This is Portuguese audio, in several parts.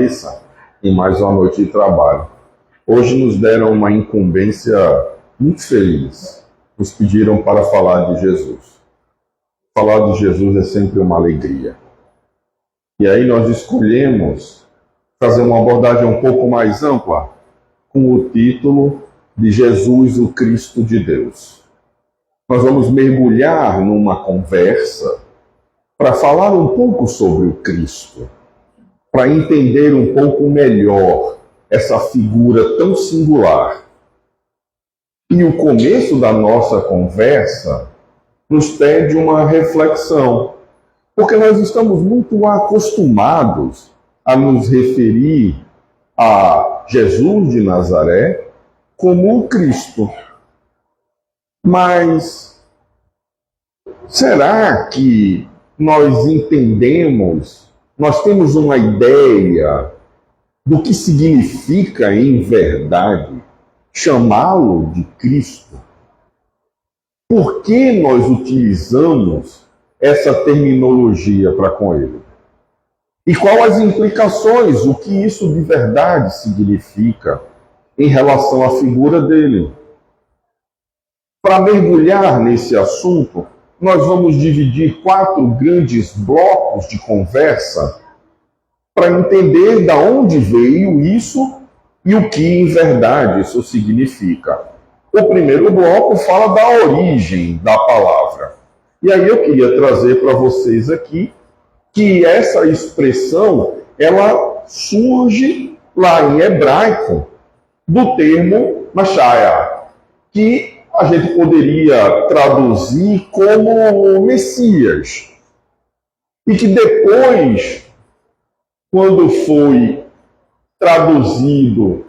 compareça em mais uma noite de trabalho. Hoje nos deram uma incumbência muito feliz. Nos pediram para falar de Jesus. Falar de Jesus é sempre uma alegria. E aí nós escolhemos fazer uma abordagem um pouco mais ampla, com o título de Jesus, o Cristo de Deus. Nós vamos mergulhar numa conversa para falar um pouco sobre o Cristo, para entender um pouco melhor essa figura tão singular. E o começo da nossa conversa nos pede uma reflexão, porque nós estamos muito acostumados a nos referir a Jesus de Nazaré como o Cristo. Mas será que nós entendemos, nós temos uma ideia do que significa em verdade chamá-lo de Cristo? Por que nós utilizamos essa terminologia para com ele? E quais as implicações, o que isso de verdade significa em relação à figura dele? Para mergulhar nesse assunto, nós vamos dividir 4 grandes blocos de conversa para entender de onde veio isso e o que em verdade isso significa. O primeiro bloco fala da origem da palavra. E aí eu queria trazer para vocês aqui que essa expressão, ela surge lá em hebraico do termo Mashiach, que a gente poderia traduzir como Messias. E que depois, quando foi traduzido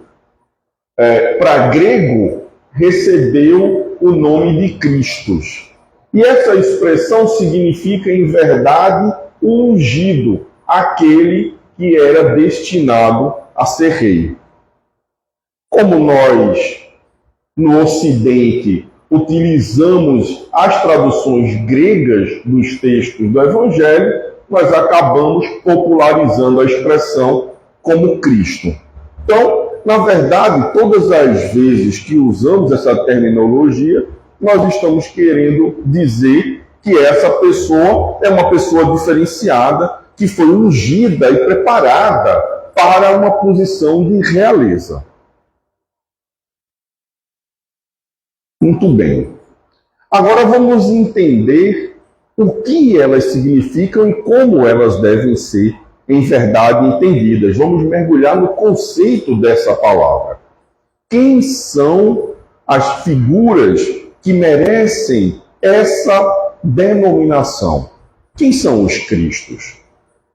para grego, recebeu o nome de Christos. E essa expressão significa, em verdade, o ungido, aquele que era destinado a ser rei. Como nós, no Ocidente, utilizamos as traduções gregas dos textos do Evangelho, nós acabamos popularizando a expressão como Cristo. Então, na verdade, todas as vezes que usamos essa terminologia, nós estamos querendo dizer que essa pessoa é uma pessoa diferenciada, que foi ungida e preparada para uma posição de realeza. Muito bem. Agora vamos entender o que elas significam e como elas devem ser, em verdade, entendidas. Vamos mergulhar no conceito dessa palavra. Quem são as figuras que merecem essa denominação? Quem são os Cristos?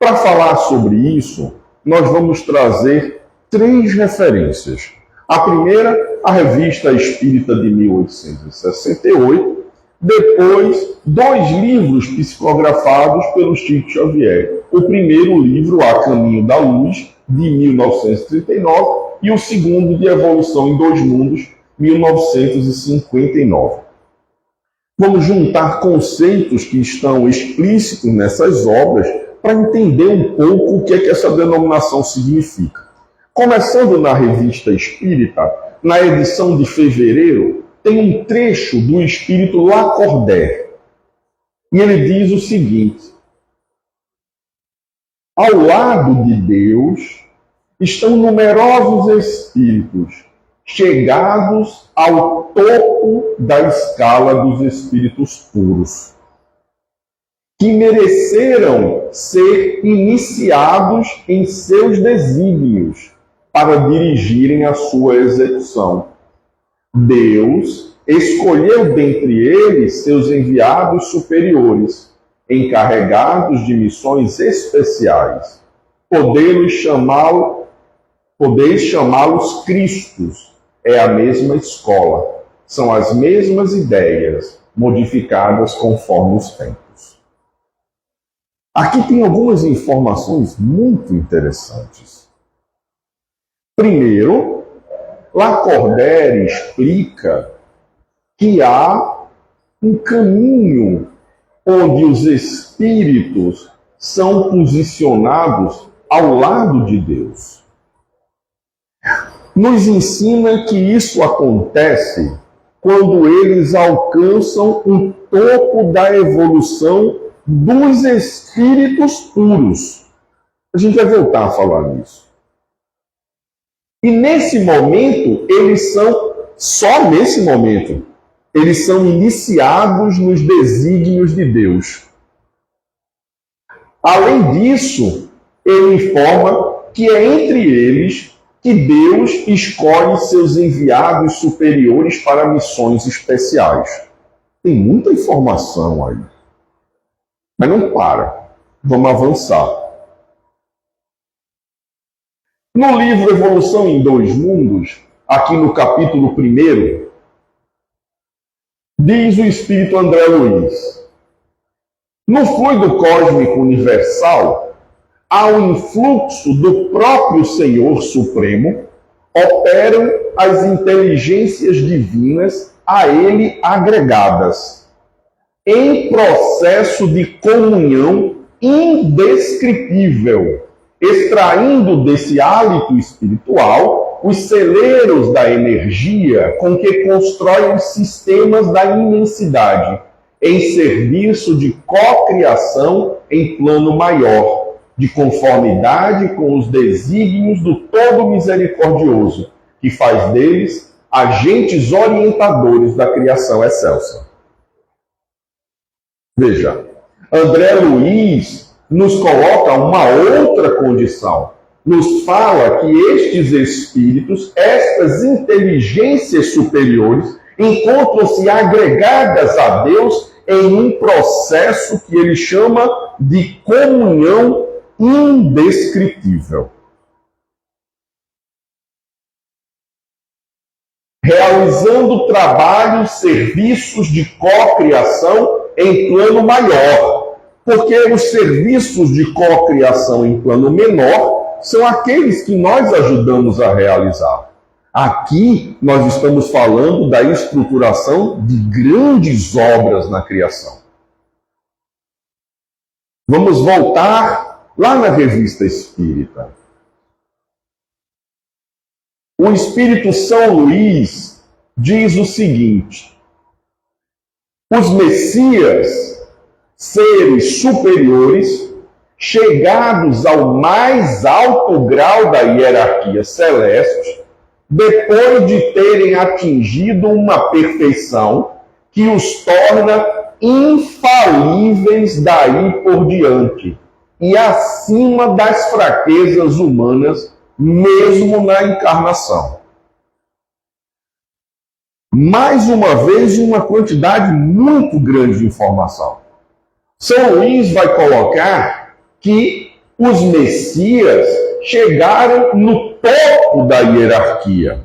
Para falar sobre isso, nós vamos trazer 3 referências. A primeira, a Revista Espírita de 1868, depois 2 livros psicografados pelo Chico Xavier. O primeiro livro, A Caminho da Luz, de 1939, e o segundo, de Evolução em 2 Mundos, 1959. Vamos juntar conceitos que estão explícitos nessas obras para entender um pouco o que é que essa denominação significa. Começando na Revista Espírita, na edição de fevereiro, tem um trecho do Espírito Lacordaire. E ele diz o seguinte: ao lado de Deus estão numerosos espíritos, chegados ao topo da escala dos espíritos puros, que mereceram ser iniciados em seus desígnios para dirigirem a sua execução. Deus escolheu dentre eles seus enviados superiores, encarregados de missões especiais. Podeis chamá-los Cristos. É a mesma escola. São as mesmas ideias, modificadas conforme os tempos. Aqui tem algumas informações muito interessantes. Primeiro, Lacordaire explica que há um caminho onde os espíritos são posicionados ao lado de Deus. Nos ensina que isso acontece quando eles alcançam o topo da evolução dos espíritos puros. A gente vai voltar a falar nisso. E nesse momento, só nesse momento, eles são iniciados nos desígnios de Deus. Além disso, ele informa que é entre eles que Deus escolhe seus enviados superiores para missões especiais. Tem muita informação aí. Mas não para. Vamos avançar. No livro Evolução em Dois Mundos, aqui no capítulo 1, diz o Espírito André Luiz: no fluido cósmico universal, há um influxo do próprio Senhor Supremo, operam as inteligências divinas a ele agregadas, em processo de comunhão indescritível, extraindo desse hálito espiritual os celeiros da energia com que constroem os sistemas da imensidade, em serviço de cocriação em plano maior, de conformidade com os desígnios do Todo Misericordioso, que faz deles agentes orientadores da criação excelsa. Veja, André Luiz nos coloca uma outra condição. Nos fala que estes espíritos, estas inteligências superiores, encontram-se agregadas a Deus em um processo que ele chama de comunhão indescritível. Realizando trabalhos, serviços de cocriação em plano maior, porque os serviços de cocriação em plano menor são aqueles que nós ajudamos a realizar. Aqui nós estamos falando da estruturação de grandes obras na criação. Vamos voltar lá na Revista Espírita. O Espírito São Luís diz o seguinte: os Messias, seres superiores, chegados ao mais alto grau da hierarquia celeste, depois de terem atingido uma perfeição que os torna infalíveis daí por diante e acima das fraquezas humanas, mesmo na encarnação. Mais uma vez, uma quantidade muito grande de informação. São Luís vai colocar que os Messias chegaram no topo da hierarquia.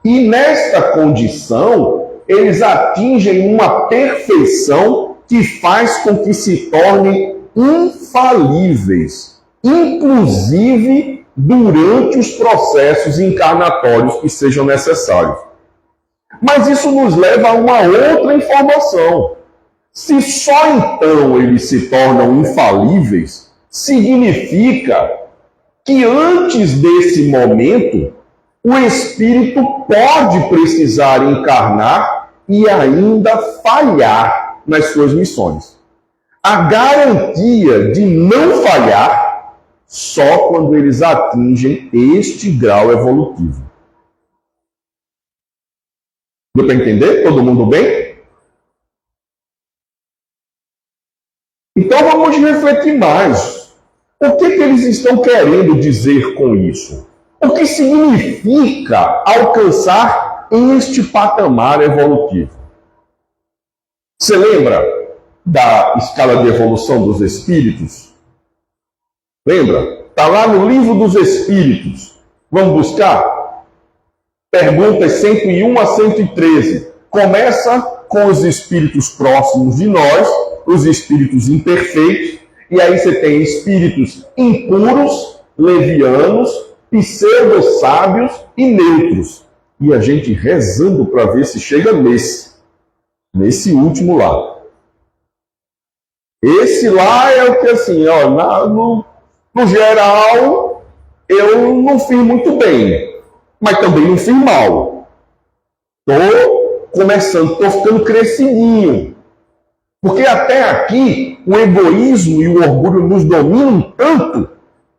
E nesta condição, eles atingem uma perfeição que faz com que se tornem infalíveis, inclusive durante os processos encarnatórios que sejam necessários. Mas isso nos leva a uma outra informação. Se só então eles se tornam infalíveis, significa que antes desse momento, o espírito pode precisar encarnar e ainda falhar nas suas missões. A garantia de não falhar só quando eles atingem este grau evolutivo. Deu para entender? Todo mundo bem? Então vamos refletir mais. O que eles estão querendo dizer com isso? O que significa alcançar este patamar evolutivo? Você lembra da escala de evolução dos espíritos? Lembra? Está lá no Livro dos Espíritos. Vamos buscar? Perguntas 101 a 113. Começa com os espíritos próximos de nós, os espíritos imperfeitos, e aí você tem espíritos impuros, levianos, pseudo-sábios e neutros. E a gente rezando para ver se chega nesse último lá. Esse lá é o que assim, ó, No geral, eu não fiz muito bem, mas também não fiz mal. Estou começando, estou ficando crescidinho. Porque até aqui o egoísmo e o orgulho nos dominam tanto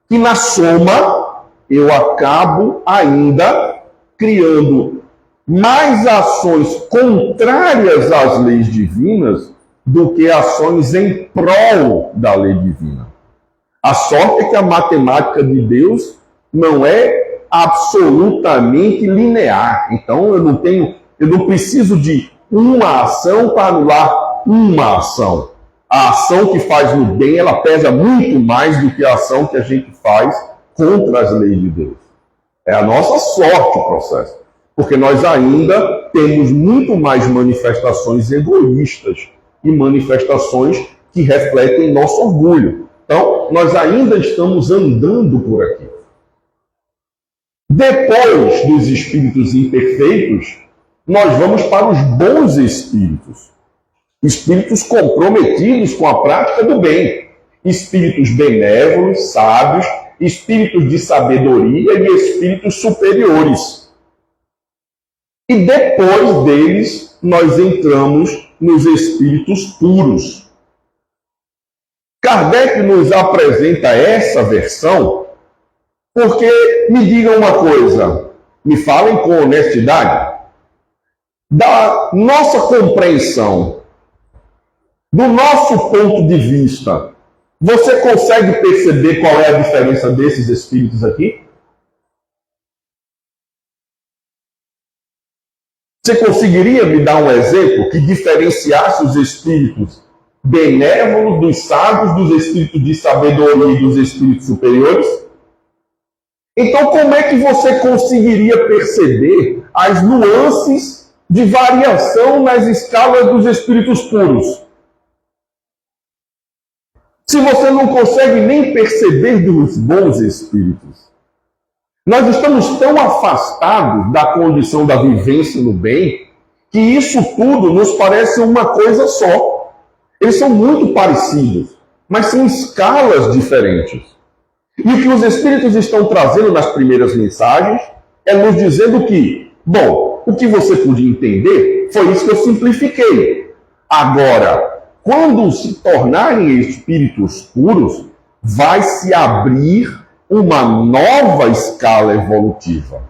que na soma eu acabo ainda criando mais ações contrárias às leis divinas do que ações em prol da lei divina. A sorte é que a matemática de Deus não é absolutamente linear. Então eu não preciso de uma ação para anular uma ação. A ação que faz no bem, ela pesa muito mais do que a ação que a gente faz contra as leis de Deus. É a nossa sorte o processo. Porque nós ainda temos muito mais manifestações egoístas e manifestações que refletem nosso orgulho. Então, nós ainda estamos andando por aqui. Depois dos espíritos imperfeitos, nós vamos para os bons espíritos. Espíritos comprometidos com a prática do bem. Espíritos benévolos, sábios, espíritos de sabedoria e espíritos superiores. E depois deles, nós entramos nos espíritos puros. Kardec nos apresenta essa versão porque, me digam uma coisa, me falem com honestidade, da nossa compreensão, do nosso ponto de vista, você consegue perceber qual é a diferença desses espíritos aqui? Você conseguiria me dar um exemplo que diferenciasse os espíritos benévolos dos sábios, dos espíritos de sabedoria e dos espíritos superiores? Então, como é que você conseguiria perceber as nuances de variação nas escalas dos espíritos puros? Se você não consegue nem perceber dos bons espíritos. Nós estamos tão afastados da condição da vivência no bem que isso tudo nos parece uma coisa só. Eles são muito parecidos, mas são escalas diferentes. E o que os espíritos estão trazendo nas primeiras mensagens é nos dizendo que, bom, o que você podia entender foi isso que eu simplifiquei. Agora, quando se tornarem espíritos puros, vai se abrir uma nova escala evolutiva.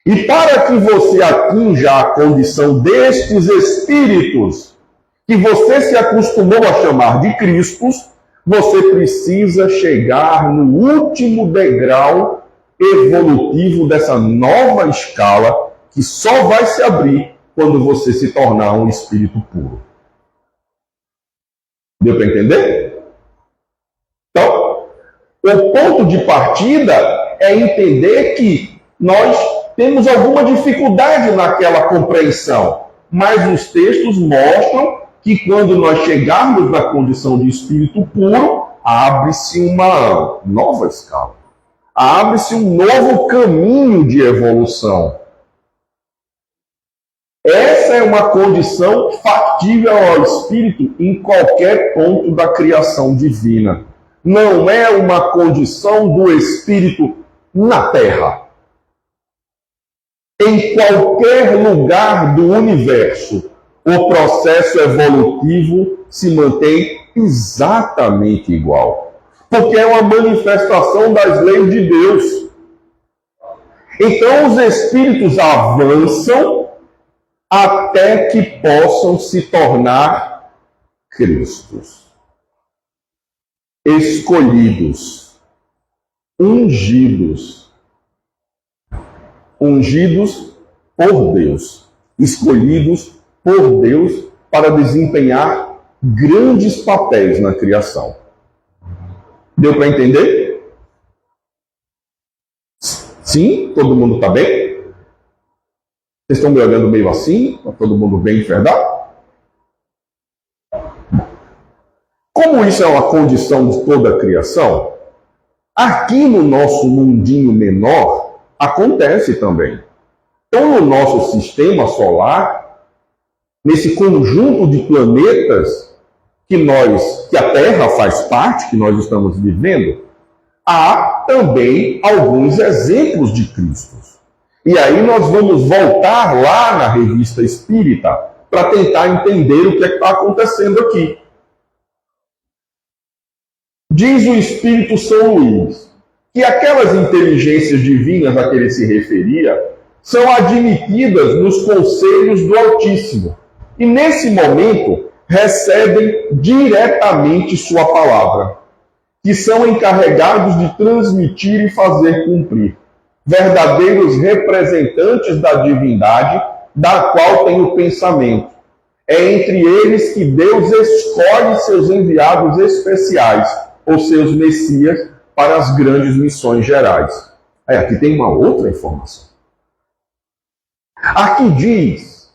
E para que você atinja a condição destes espíritos, que você se acostumou a chamar de Cristos, você precisa chegar no último degrau evolutivo dessa nova escala, que só vai se abrir quando você se tornar um espírito puro. Deu para entender? Então, o ponto de partida é entender que nós temos alguma dificuldade naquela compreensão, mas os textos mostram que quando nós chegarmos na condição de espírito puro, abre-se uma nova escala. Abre-se um novo caminho de evolução. Essa é uma condição factível ao espírito em qualquer ponto da criação divina. Não é uma condição do espírito na Terra. Em qualquer lugar do universo, o processo evolutivo se mantém exatamente igual. Porque é uma manifestação das leis de Deus. Então os espíritos avançam até que possam se tornar Cristos. Escolhidos, ungidos por Deus, escolhidos por Deus para desempenhar grandes papéis na criação. Deu para entender? Sim? Todo mundo está bem? Vocês estão me olhando meio assim? Está todo mundo bem de verdade? Como isso é uma condição de toda a criação, aqui no nosso mundinho menor acontece também. Então, no nosso sistema solar, nesse conjunto de planetas que a Terra faz parte, que nós estamos vivendo, há também alguns exemplos de Cristo. E aí nós vamos voltar lá na Revista Espírita para tentar entender o que é que está acontecendo aqui. Diz o Espírito São Luís que aquelas inteligências divinas a que ele se referia são admitidas nos conselhos do Altíssimo e, nesse momento, recebem diretamente sua palavra, que são encarregados de transmitir e fazer cumprir, verdadeiros representantes da divindade, da qual tem o pensamento. É entre eles que Deus escolhe seus enviados especiais, ou seus messias, para as grandes missões gerais. Aí, aqui tem uma outra informação. Aqui diz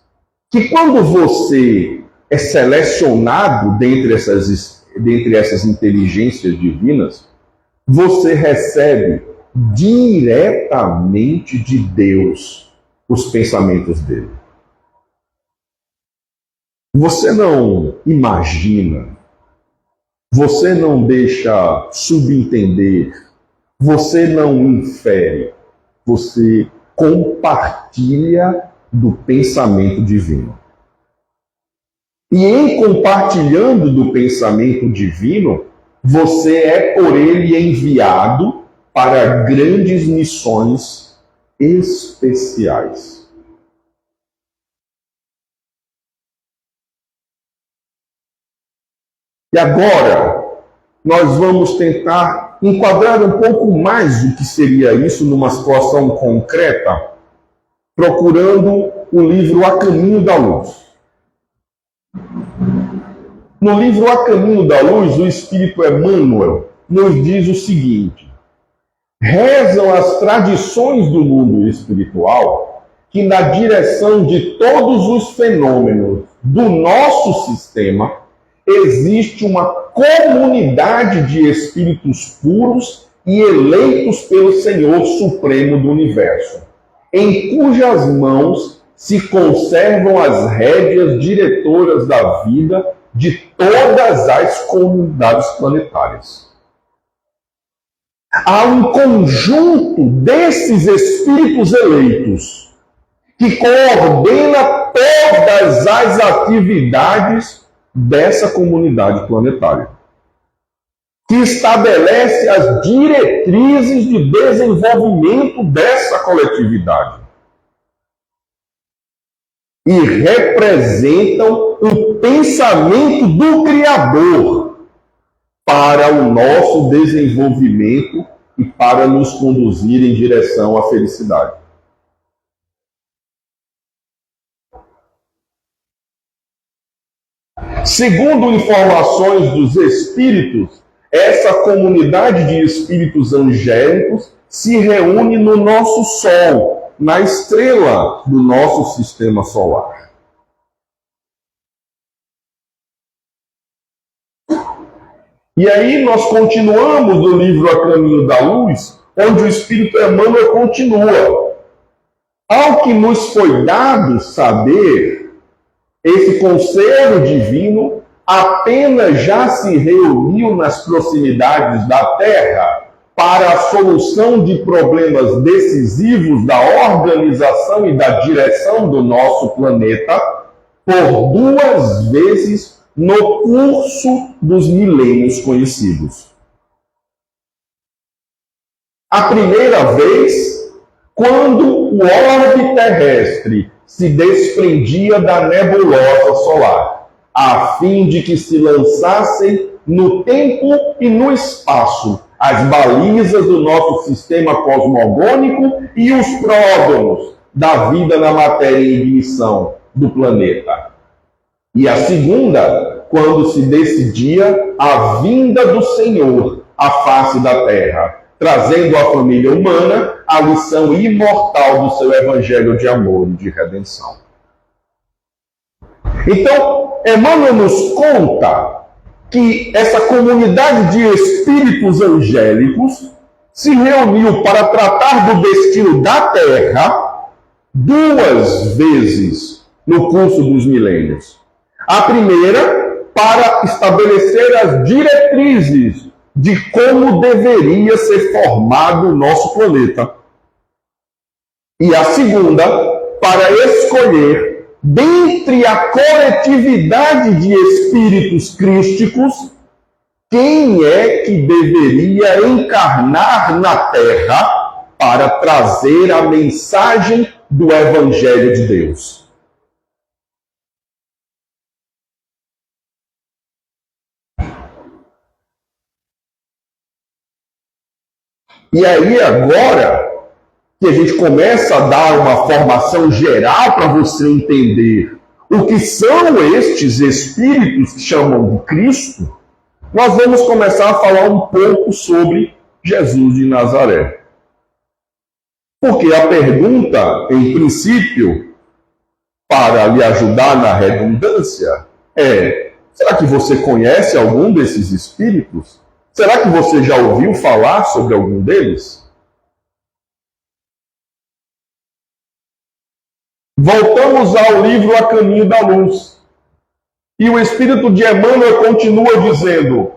que quando você é selecionado dentre essas inteligências divinas, você recebe diretamente de Deus os pensamentos dele. Você não imagina, você não deixa subentender, você não infere, você compartilha do pensamento divino. E em compartilhando do pensamento divino, você é por ele enviado para grandes missões especiais. E agora, nós vamos tentar enquadrar um pouco mais o que seria isso numa situação concreta, procurando o livro A Caminho da Luz. No livro A Caminho da Luz, o Espírito Emmanuel nos diz o seguinte: rezam as tradições do mundo espiritual que, na direção de todos os fenômenos do nosso sistema, existe uma comunidade de espíritos puros e eleitos pelo Senhor Supremo do Universo, em cujas mãos se conservam as rédeas diretoras da vida de todas as comunidades planetárias. Há um conjunto desses espíritos eleitos que coordena todas as atividades dessa comunidade planetária, que estabelece as diretrizes de desenvolvimento dessa coletividade e representam o pensamento do Criador para o nosso desenvolvimento e para nos conduzir em direção à felicidade. Segundo informações dos espíritos, essa comunidade de espíritos angélicos se reúne no nosso Sol, na estrela do nosso sistema solar. E aí nós continuamos no livro A Caminho da Luz, onde o Espírito Emmanuel continua. Ao que nos foi dado saber, esse conselho divino apenas já se reuniu nas proximidades da Terra para a solução de problemas decisivos da organização e da direção do nosso planeta por 2 vezes no curso dos milênios conhecidos. A primeira vez, quando o orbe terrestre se desprendia da nebulosa solar, a fim de que se lançassem no tempo e no espaço as balizas do nosso sistema cosmogônico e os pródromos da vida na matéria em ignição do planeta. E a segunda, quando se decidia a vinda do Senhor à face da Terra, trazendo à família humana a lição imortal do seu evangelho de amor e de redenção. Então, Emmanuel nos conta que essa comunidade de espíritos angélicos se reuniu para tratar do destino da Terra 2 vezes no curso dos milênios. A primeira, para estabelecer as diretrizes de como deveria ser formado o nosso planeta. E a segunda, para escolher, dentre a coletividade de espíritos crísticos, quem é que deveria encarnar na Terra para trazer a mensagem do Evangelho de Deus. E aí agora que a gente começa a dar uma formação geral para você entender o que são estes espíritos que chamam de Cristo, nós vamos começar a falar um pouco sobre Jesus de Nazaré. Porque a pergunta, em princípio, para lhe ajudar na redundância, é: será que você conhece algum desses espíritos? Será que você já ouviu falar sobre algum deles? Voltamos ao livro A Caminho da Luz. E o Espírito de Emmanuel continua dizendo: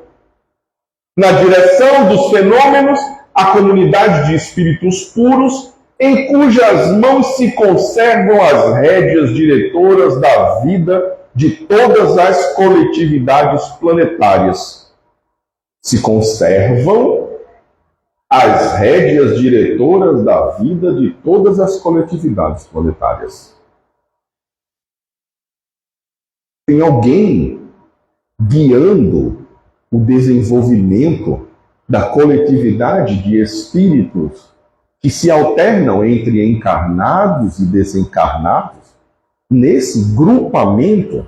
na direção dos fenômenos, a comunidade de espíritos puros, em cujas mãos se conservam as rédeas diretoras da vida de todas as coletividades planetárias. Se conservam as rédeas diretoras da vida de todas as coletividades planetárias. Tem alguém guiando o desenvolvimento da coletividade de espíritos que se alternam entre encarnados e desencarnados, nesse grupamento.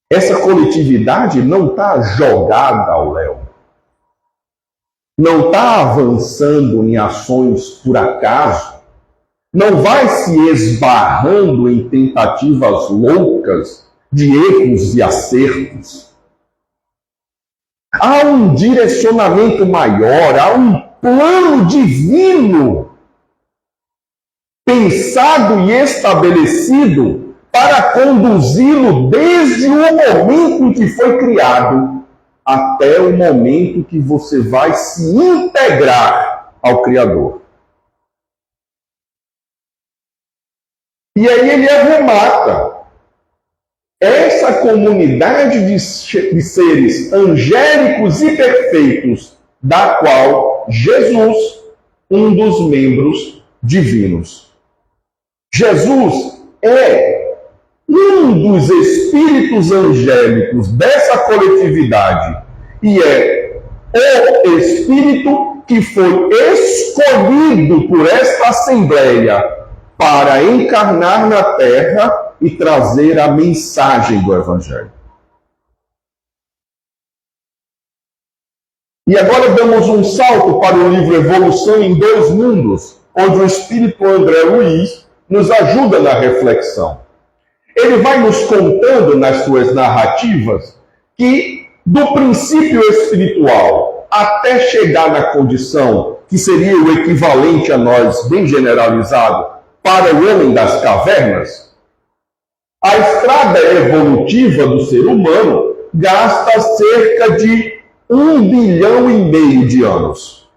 Essa coletividade não está jogada ao léu, não está avançando em ações por acaso, não vai se esbarrando em tentativas loucas de erros e acertos. Há um direcionamento maior, há um plano divino pensado e estabelecido para conduzi-lo desde o momento em que foi criado até o momento que você vai se integrar ao Criador. E aí ele arremata: essa comunidade de seres angélicos e perfeitos, da qual Jesus, um dos membros divinos. Jesus é um dos espíritos angélicos dessa coletividade e é o espírito que foi escolhido por esta Assembleia para encarnar na Terra e trazer a mensagem do Evangelho. E agora damos um salto para o livro Evolução em Dois Mundos, onde o espírito André Luiz nos ajuda na reflexão. Ele vai nos contando nas suas narrativas que, do princípio espiritual até chegar na condição que seria o equivalente a nós, bem generalizado, para o homem das cavernas, a estrada evolutiva do ser humano gasta cerca de 1,5 bilhão de anos.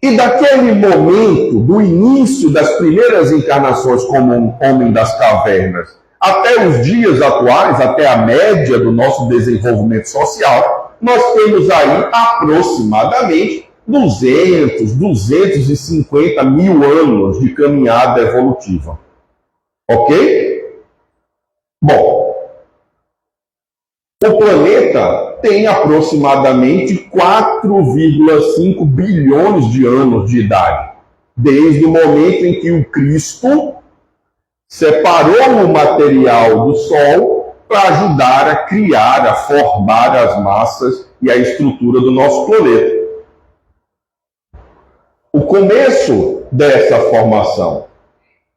E daquele momento, do início das primeiras encarnações como um homem das cavernas, até os dias atuais, até a média do nosso desenvolvimento social, nós temos aí aproximadamente 250 mil anos de caminhada evolutiva. Ok? Bom, o planeta tem aproximadamente 4,5 bilhões de anos de idade, desde o momento em que o Cristo separou o material do Sol para ajudar a criar, a formar as massas e a estrutura do nosso planeta. O começo dessa formação.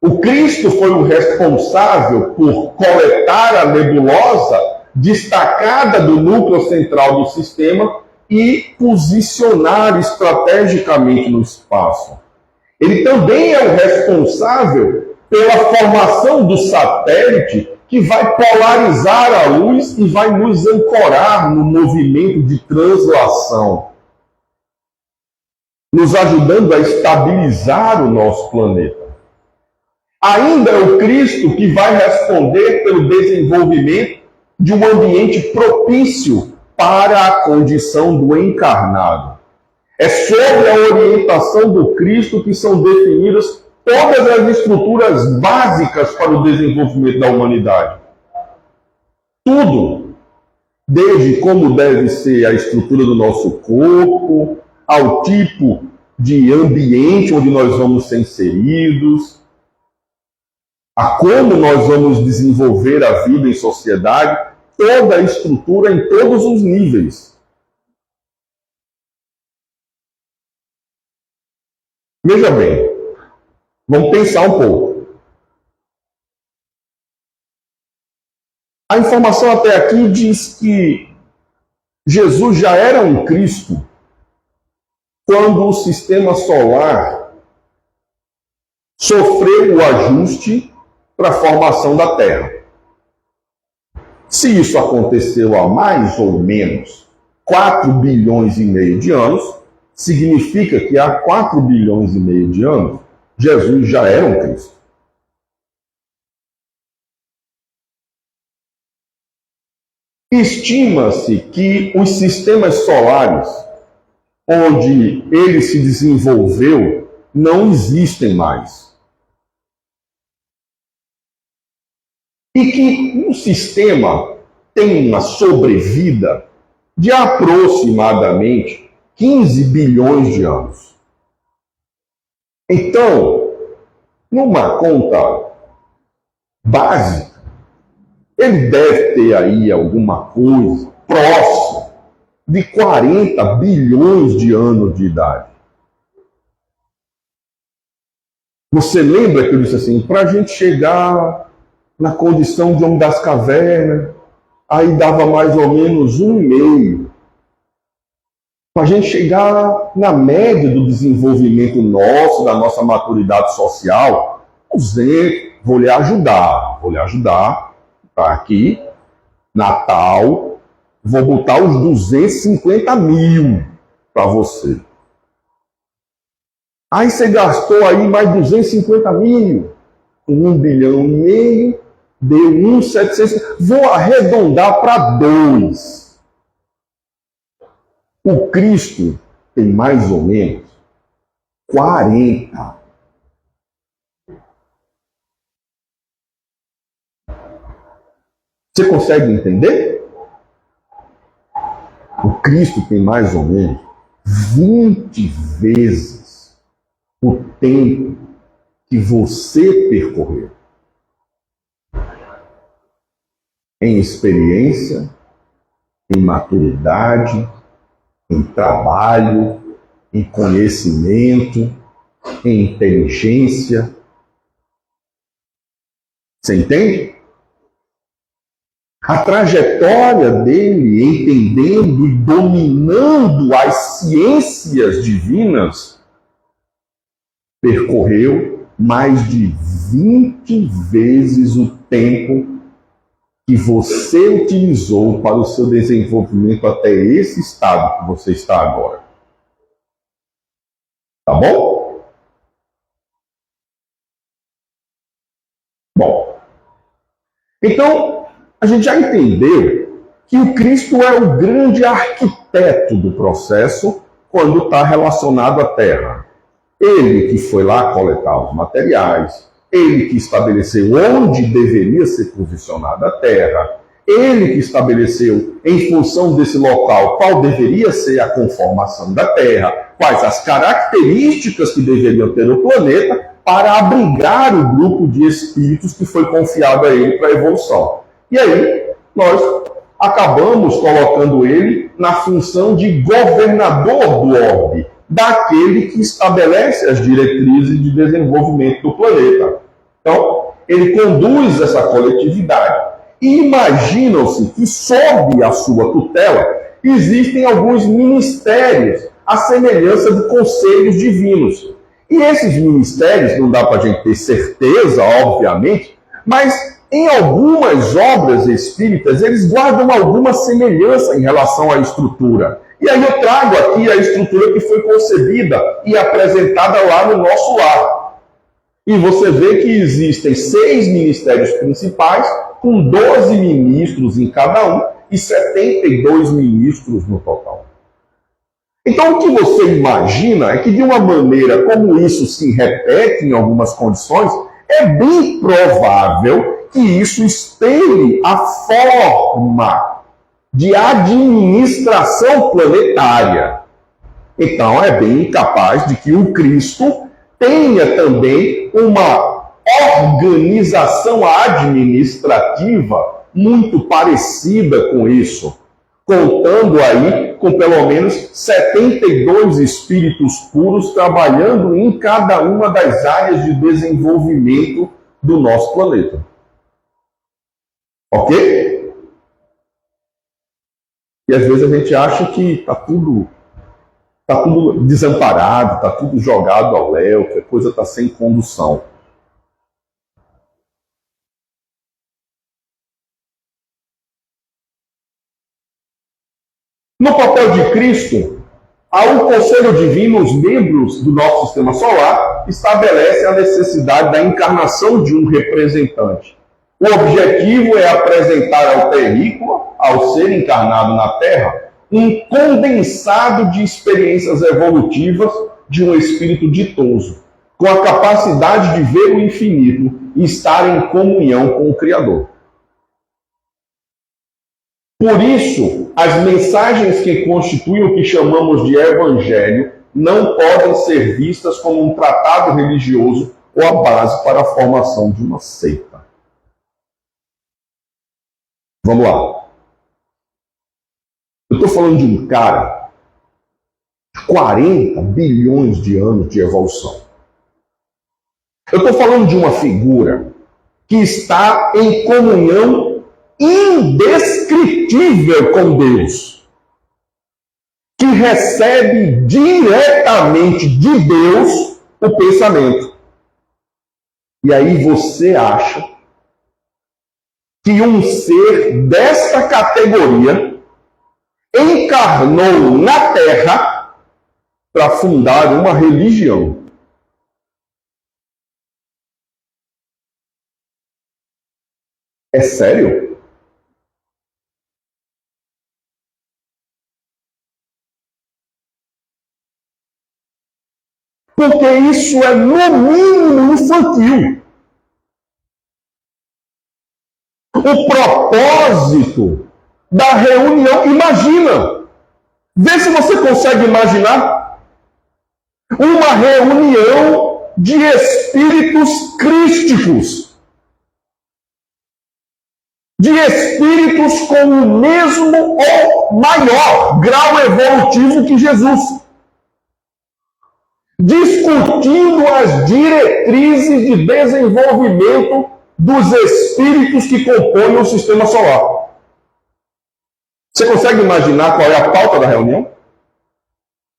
O Cristo foi o responsável por coletar a nebulosa destacada do núcleo central do sistema e posicionar estrategicamente no espaço. Ele também é o responsável pela formação do satélite que vai polarizar a luz e vai nos ancorar no movimento de translação, nos ajudando a estabilizar o nosso planeta. Ainda é o Cristo que vai responder pelo desenvolvimento de um ambiente propício para a condição do encarnado. É sobre a orientação do Cristo que são definidas todas as estruturas básicas para o desenvolvimento da humanidade. Tudo, desde como deve ser a estrutura do nosso corpo, ao tipo de ambiente onde nós vamos ser inseridos, a como nós vamos desenvolver a vida em sociedade, toda a estrutura em todos os níveis. Veja bem, vamos pensar um pouco. A informação até aqui diz que Jesus já era um Cristo quando o sistema solar sofreu o ajuste para a formação da Terra. Se isso aconteceu há mais ou menos 4 bilhões e meio de anos, significa que há 4 bilhões e meio de anos, Jesus já era um Cristo. Estima-se que os sistemas solares, onde ele se desenvolveu, não existem mais. E que um sistema tem uma sobrevida de aproximadamente 15 bilhões de anos. Então, numa conta básica, ele deve ter aí alguma coisa próxima de 40 bilhões de anos de idade. Você lembra que eu disse assim, para a gente chegar na condição de homem das cavernas, aí dava mais ou menos 1,5. Para a gente chegar na média do desenvolvimento nosso, da nossa maturidade social, 200, vou lhe ajudar, tá aqui, Natal, vou botar os 250 mil para você. Aí você gastou aí mais 250 mil, com 1,5 bilhão, deu 1,700, vou arredondar para 2. O Cristo tem mais ou menos 40. Você consegue entender? O Cristo tem mais ou menos 20 vezes o tempo que você percorreu. Em experiência, em maturidade, em trabalho, em conhecimento, em inteligência. Você entende? A trajetória dele, entendendo e dominando as ciências divinas, percorreu mais de 20 vezes o tempo que você utilizou para o seu desenvolvimento até esse estado que você está agora. Tá bom? Bom, então a gente já entendeu que o Cristo é o grande arquiteto do processo quando está relacionado à Terra. Ele que foi lá coletar os materiais, ele que estabeleceu onde deveria ser posicionada a Terra, ele que estabeleceu, em função desse local, qual deveria ser a conformação da Terra, quais as características que deveriam ter no planeta para abrigar o grupo de espíritos que foi confiado a ele para a evolução. E aí, nós acabamos colocando ele na função de governador do orbe, daquele que estabelece as diretrizes de desenvolvimento do planeta. Então, ele conduz essa coletividade. E imaginam-se que, sob a sua tutela, existem alguns ministérios, à semelhança de conselhos divinos. E esses ministérios, não dá para a gente ter certeza, obviamente, mas em algumas obras espíritas, eles guardam alguma semelhança em relação à estrutura. E aí eu trago aqui a estrutura que foi concebida e apresentada lá no nosso lar. E você vê que existem 6 ministérios principais, com 12 ministros em cada um e 72 ministros no total. Então, o que você imagina é que, de uma maneira como isso se repete em algumas condições, é bem provável que isso espelhe a forma de administração planetária. Então, é bem capaz de que o Cristo tenha também uma organização administrativa muito parecida com isso, contando aí com pelo menos 72 espíritos puros trabalhando em cada uma das áreas de desenvolvimento do nosso planeta. Ok? E às vezes a gente acha que está tudo desamparado, está tudo jogado ao léu, que a coisa está sem condução. No papel de Cristo, ao Conselho Divino, os membros do nosso sistema solar estabelecem a necessidade da encarnação de um representante. O objetivo é apresentar ao terrícola, ao ser encarnado na Terra, um condensado de experiências evolutivas de um espírito ditoso, com a capacidade de ver o infinito e estar em comunhão com o Criador. Por isso, as mensagens que constituem o que chamamos de evangelho não podem ser vistas como um tratado religioso ou a base para a formação de uma seita. Vamos lá. Eu estou falando de um cara de 40 bilhões de anos de evolução. Eu estou falando de uma figura que está em comunhão indescritível com Deus, que recebe diretamente de Deus o pensamento. E aí você acha que um ser desta categoria encarnou na Terra para fundar uma religião. É sério? Porque isso é, no mínimo, infantil. O propósito da reunião, imagina. Vê se você consegue imaginar uma reunião de espíritos crísticos, de espíritos com o mesmo ou maior grau evolutivo que Jesus, discutindo as diretrizes de desenvolvimento dos espíritos que compõem o sistema solar. Você consegue imaginar qual é a pauta da reunião?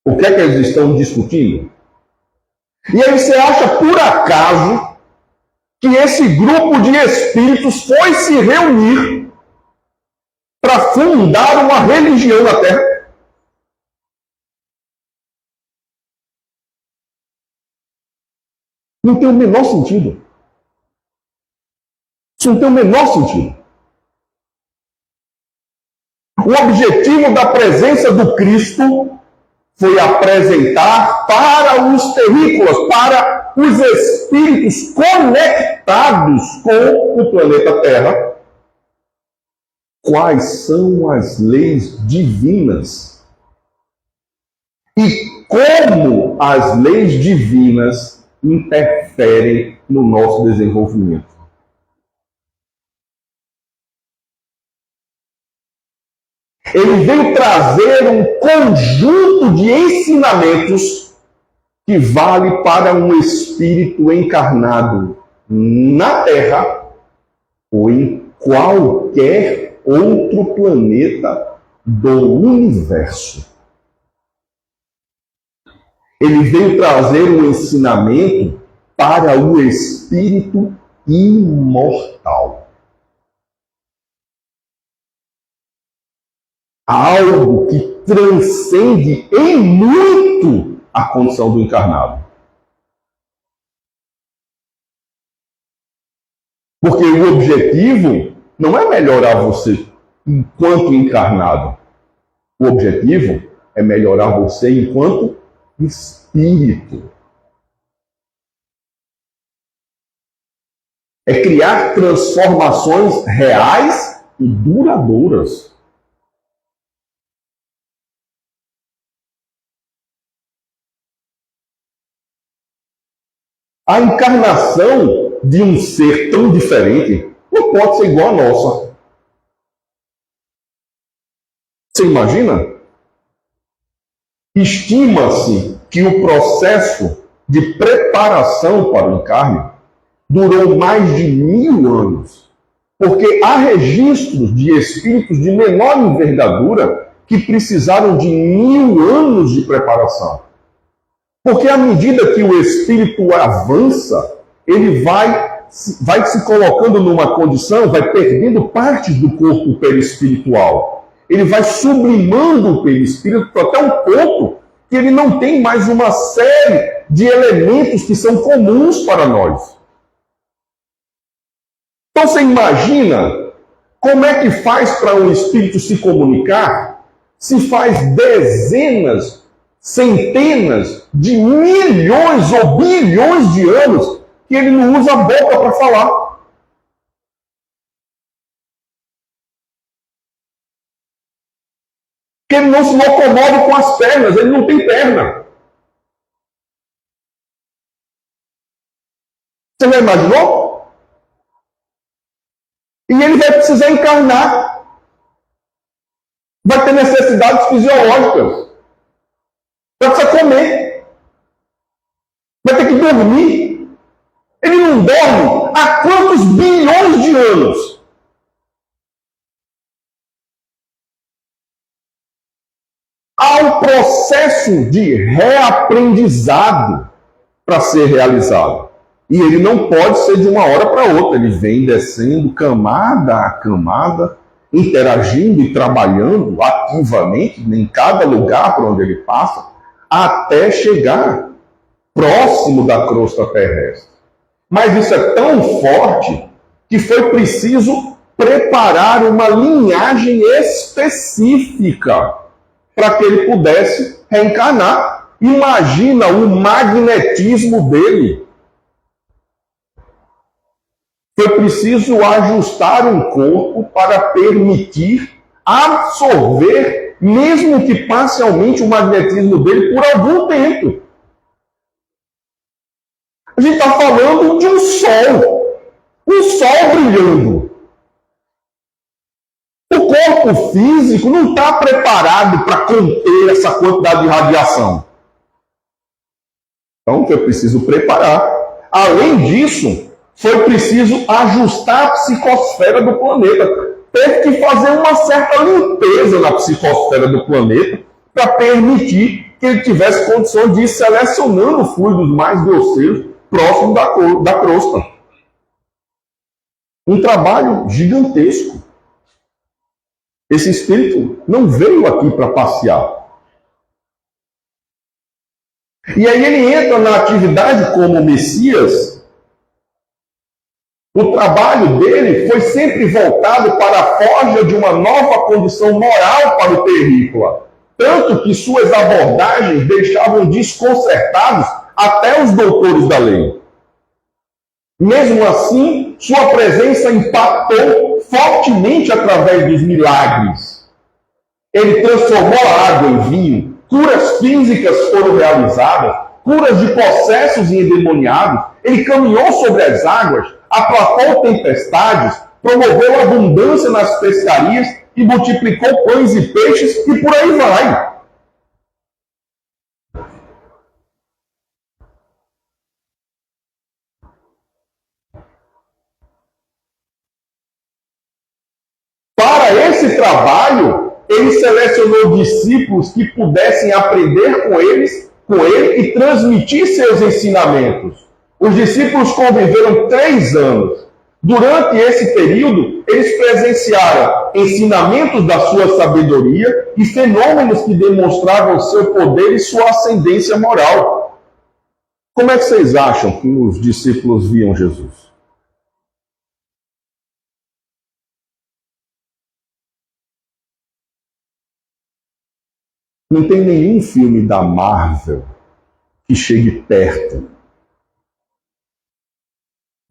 O que é que eles estão discutindo? E aí você acha, por acaso, que esse grupo de espíritos foi se reunir para fundar uma religião na Terra? Não tem o menor sentido. Isso não tem o menor sentido. O objetivo da presença do Cristo foi apresentar para os terrícolas, para os espíritos conectados com o planeta Terra, quais são as leis divinas e como as leis divinas interferem no nosso desenvolvimento. Ele veio trazer um conjunto de ensinamentos que vale para um espírito encarnado na Terra ou em qualquer outro planeta do universo. Ele veio trazer um ensinamento para o espírito imortal. algo que transcende em muito a condição do encarnado. Porque o objetivo não é melhorar você enquanto encarnado. O objetivo é melhorar você enquanto espírito. É criar transformações reais e duradouras. A encarnação de um ser tão diferente não pode ser igual à nossa. Você imagina? Estima-se que o processo de preparação para o encarne durou mais de 1000 anos, porque há registros de espíritos de menor envergadura que precisaram de 1000 anos de preparação. Porque à medida que o espírito avança, ele vai se colocando numa condição, vai perdendo partes do corpo perispiritual. Ele vai sublimando o perispírito até um ponto que ele não tem mais uma série de elementos que são comuns para nós. Então você imagina como é que faz para um espírito se comunicar? Se faz dezenas, centenas de milhões ou bilhões de anos que ele não usa a boca para falar. Que ele não se locomove com as pernas, ele não tem perna. Você já imaginou? E ele vai precisar encarnar. Vai ter necessidades fisiológicas. Vai precisar comer. Vai ter que dormir. Ele não dorme há quantos bilhões de anos? Há um processo de reaprendizado para ser realizado. E ele não pode ser de uma hora para outra. Ele vem descendo camada a camada, interagindo e trabalhando ativamente em cada lugar por onde ele passa, até chegar próximo da crosta terrestre. Mas isso é tão forte que foi preciso preparar uma linhagem específica para que ele pudesse reencarnar. Imagina o magnetismo dele. Foi preciso ajustar um corpo para permitir absorver, mesmo que parcialmente, o magnetismo dele por algum tempo. A gente está falando de um sol brilhando. O corpo físico não está preparado para conter essa quantidade de radiação. Então, foi preciso preparar. Além disso, foi preciso ajustar a psicosfera do planeta. Teve que fazer uma certa limpeza na psicosfera do planeta para permitir que ele tivesse condições de ir selecionando fluidos mais grosseiros próximo da crosta. Um trabalho gigantesco. Esse espírito não veio aqui para passear. E aí ele entra na atividade como Messias. O trabalho dele foi sempre voltado para a forja de uma nova condição moral para o terrícola. Tanto que suas abordagens deixavam desconcertados até os doutores da lei. Mesmo assim, sua presença impactou fortemente através dos milagres. Ele transformou a água em vinho, curas físicas foram realizadas, curas de possessos e endemoniados. Ele caminhou sobre as águas, aplacou tempestades, promoveu abundância nas pescarias e multiplicou pães e peixes e por aí vai. Para esse trabalho, ele selecionou discípulos que pudessem aprender com ele e transmitir seus ensinamentos. Os discípulos conviveram 3 anos. Durante esse período, eles presenciaram ensinamentos da sua sabedoria e fenômenos que demonstravam seu poder e sua ascendência moral. Como é que vocês acham que os discípulos viam Jesus? Não tem nenhum filme da Marvel que chegue perto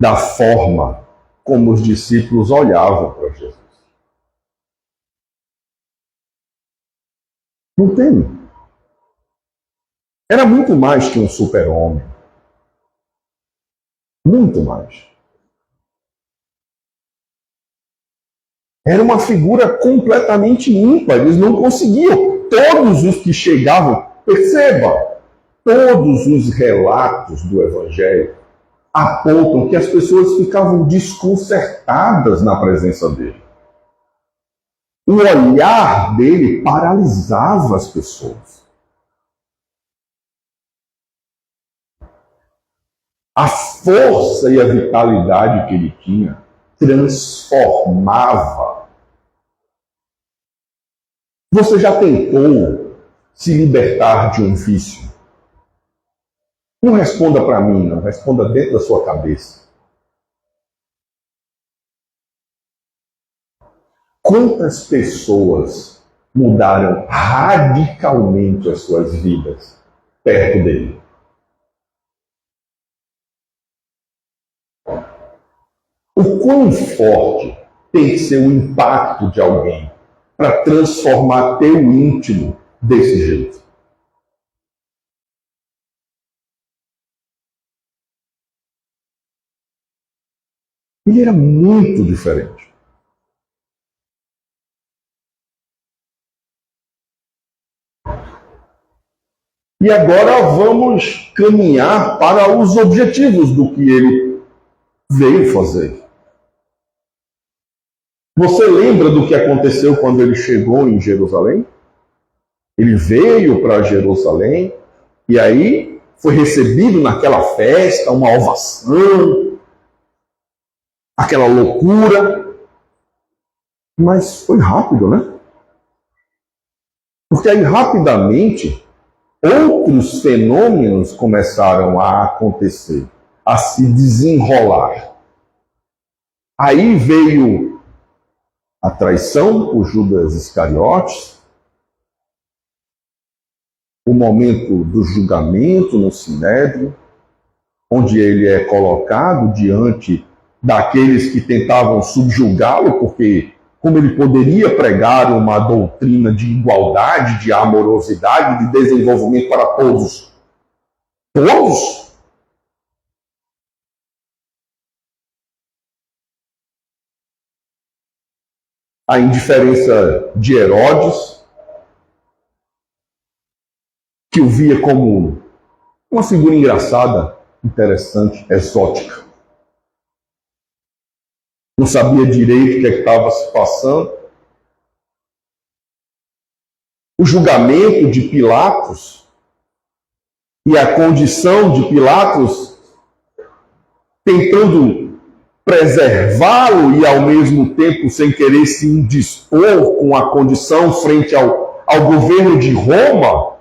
da forma como os discípulos olhavam para Jesus. Não tem. Era muito mais que um super-homem. Muito mais. Era uma figura completamente ímpar. Eles não conseguiam. Todos os que chegavam, perceba, todos os relatos do Evangelho apontam que as pessoas ficavam desconcertadas na presença dele. O olhar dele paralisava as pessoas. A força e a vitalidade que ele tinha transformava. Você já tentou se libertar de um vício? Não responda para mim, não. Responda dentro da sua cabeça. Quantas pessoas mudaram radicalmente as suas vidas perto dele? O quão forte tem que ser o impacto de alguém para transformar teu íntimo desse jeito? Ele era muito diferente. E agora vamos caminhar para os objetivos do que ele veio fazer. Você lembra do que aconteceu quando ele chegou em Jerusalém? Ele veio para Jerusalém e aí foi recebido naquela festa, uma ovação, aquela loucura. Mas foi rápido, né? Porque aí rapidamente outros fenômenos começaram a acontecer, a se desenrolar. Aí veio a traição por Judas Iscariotes, o momento do julgamento no Sinédrio, onde ele é colocado diante daqueles que tentavam subjugá-lo, porque como ele poderia pregar uma doutrina de igualdade, de amorosidade, de desenvolvimento para todos? Todos? A indiferença de Herodes, que o via como uma figura engraçada, interessante, exótica. Não sabia direito o que estava se passando. O julgamento de Pilatos e a condição de Pilatos tentando preservá-lo e ao mesmo tempo sem querer se indispor com a condição frente ao governo de Roma.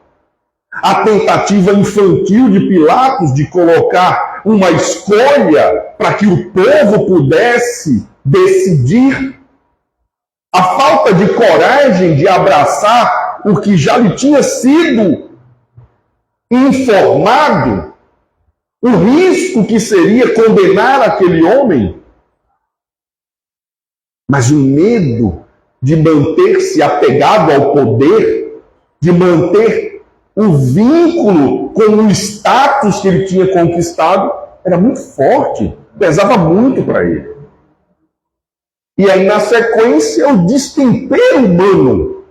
A tentativa infantil de Pilatos de colocar uma escolha para que o povo pudesse decidir. A falta de coragem de abraçar o que já lhe tinha sido informado, o risco que seria condenar aquele homem. Mas o medo de manter-se apegado ao poder, de manter o vínculo com o status que ele tinha conquistado, era muito forte, pesava muito para ele. E aí, na sequência, o destempero humano,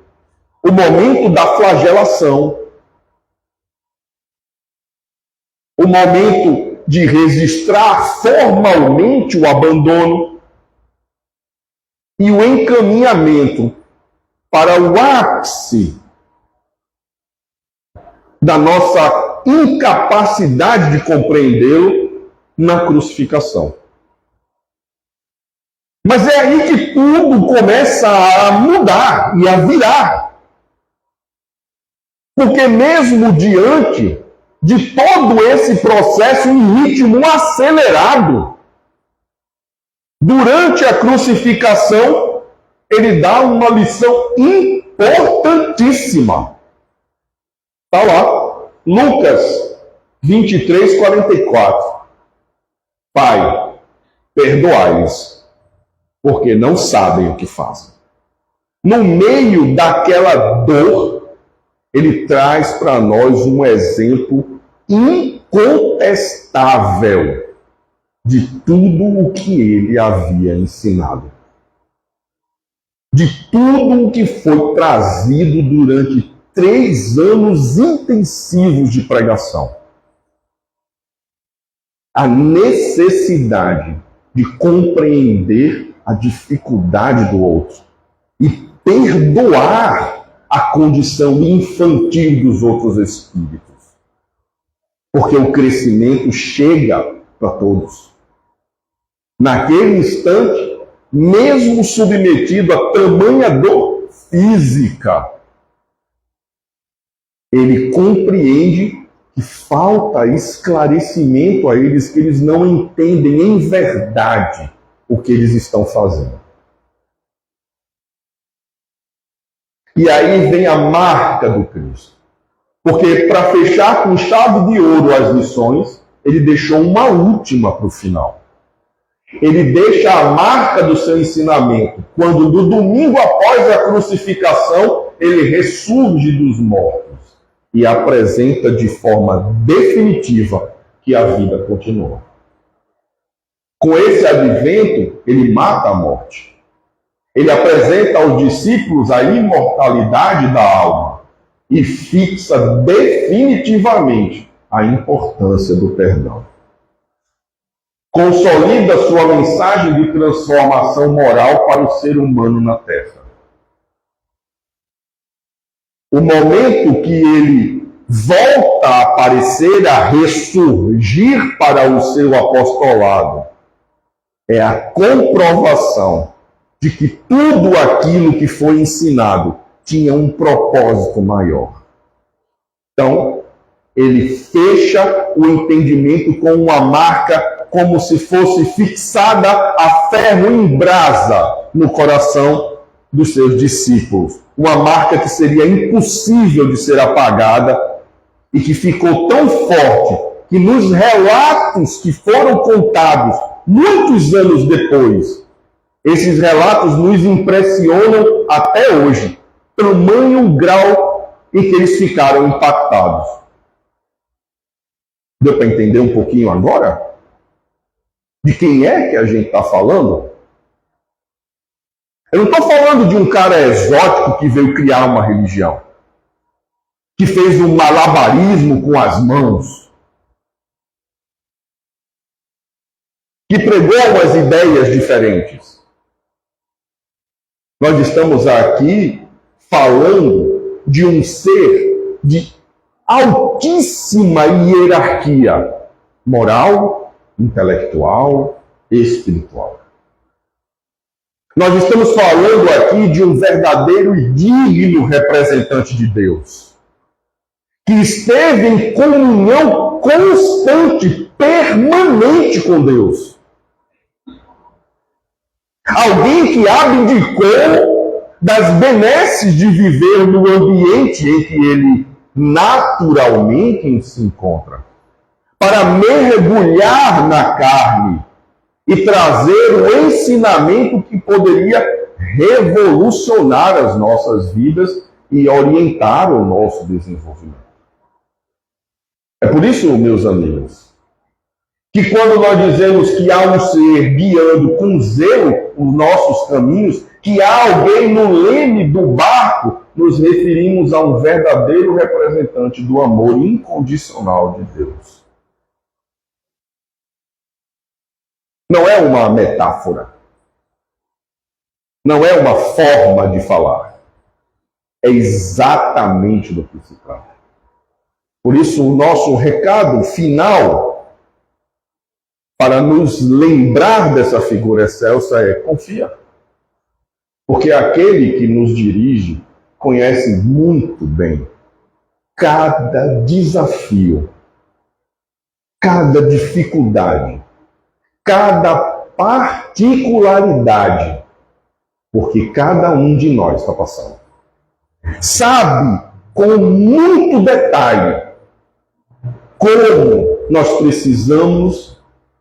o momento da flagelação, o momento de registrar formalmente o abandono e o encaminhamento para o ápice da nossa incapacidade de compreendê-lo na crucificação. Mas é aí que tudo começa a mudar e a virar. Porque mesmo diante de todo esse processo em ritmo acelerado, durante a crucificação, ele dá uma lição importantíssima. Está lá, Lucas 23, 44. Pai, perdoai-os, porque não sabem o que fazem. No meio daquela dor, ele traz para nós um exemplo incontestável de tudo o que ele havia ensinado. De tudo o que foi trazido durante 3 anos intensivos de pregação. A necessidade de compreender a dificuldade do outro e perdoar a condição infantil dos outros espíritos. Porque o crescimento chega para todos. Naquele instante, mesmo submetido a tamanha dor física, ele compreende que falta esclarecimento a eles, que eles não entendem em verdade o que eles estão fazendo. E aí vem a marca do Cristo. Porque para fechar com chave de ouro as lições, ele deixou uma última para o final. Ele deixa a marca do seu ensinamento, quando no domingo após a crucificação, ele ressurge dos mortos e apresenta de forma definitiva que a vida continua. Com esse advento, ele mata a morte. Ele apresenta aos discípulos a imortalidade da alma e fixa definitivamente a importância do perdão. Consolida sua mensagem de transformação moral para o ser humano na Terra. O momento que ele volta a aparecer, a ressurgir para o seu apostolado, é a comprovação de que tudo aquilo que foi ensinado tinha um propósito maior. Então, ele fecha o entendimento com uma marca como se fosse fixada a ferro em brasa no coração dos seus discípulos. Uma marca que seria impossível de ser apagada e que ficou tão forte que nos relatos que foram contados muitos anos depois, esses relatos nos impressionam até hoje, tamanho grau em que eles ficaram impactados. Deu para entender um pouquinho agora? De quem é que a gente está falando? Eu não estou falando de um cara exótico que veio criar uma religião, que fez um malabarismo com as mãos, que pregou umas ideias diferentes. Nós estamos aqui falando de um ser de altíssima hierarquia moral, intelectual, espiritual. Nós estamos falando aqui de um verdadeiro e digno representante de Deus, que esteve em comunhão constante, permanente com Deus. Alguém que abdicou das benesses de viver no ambiente em que ele naturalmente se encontra, para mergulhar na carne e trazer um ensinamento que poderia revolucionar as nossas vidas e orientar o nosso desenvolvimento. É por isso, meus amigos, que quando nós dizemos que há um ser guiando com zelo os nossos caminhos, que há alguém no leme do barco, nos referimos a um verdadeiro representante do amor incondicional de Deus. Não é uma metáfora. Não é uma forma de falar. É exatamente do que se trata. Por isso, o nosso recado final para nos lembrar dessa figura excelsa é confia. Porque aquele que nos dirige conhece muito bem cada desafio, cada dificuldade, cada particularidade, porque cada um de nós está passando. Sabe com muito detalhe como nós precisamos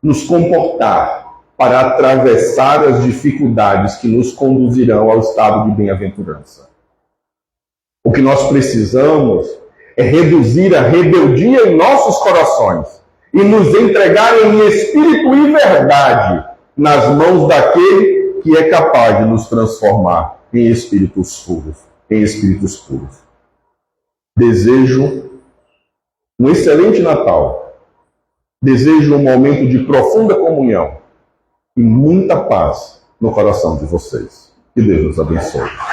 nos comportar para atravessar as dificuldades que nos conduzirão ao estado de bem-aventurança. O que nós precisamos é reduzir a rebeldia em nossos corações e nos entregar em espírito e verdade nas mãos daquele que é capaz de nos transformar em espíritos puros. Desejo um excelente Natal. Desejo um momento de profunda comunhão e muita paz no coração de vocês. Que Deus nos abençoe.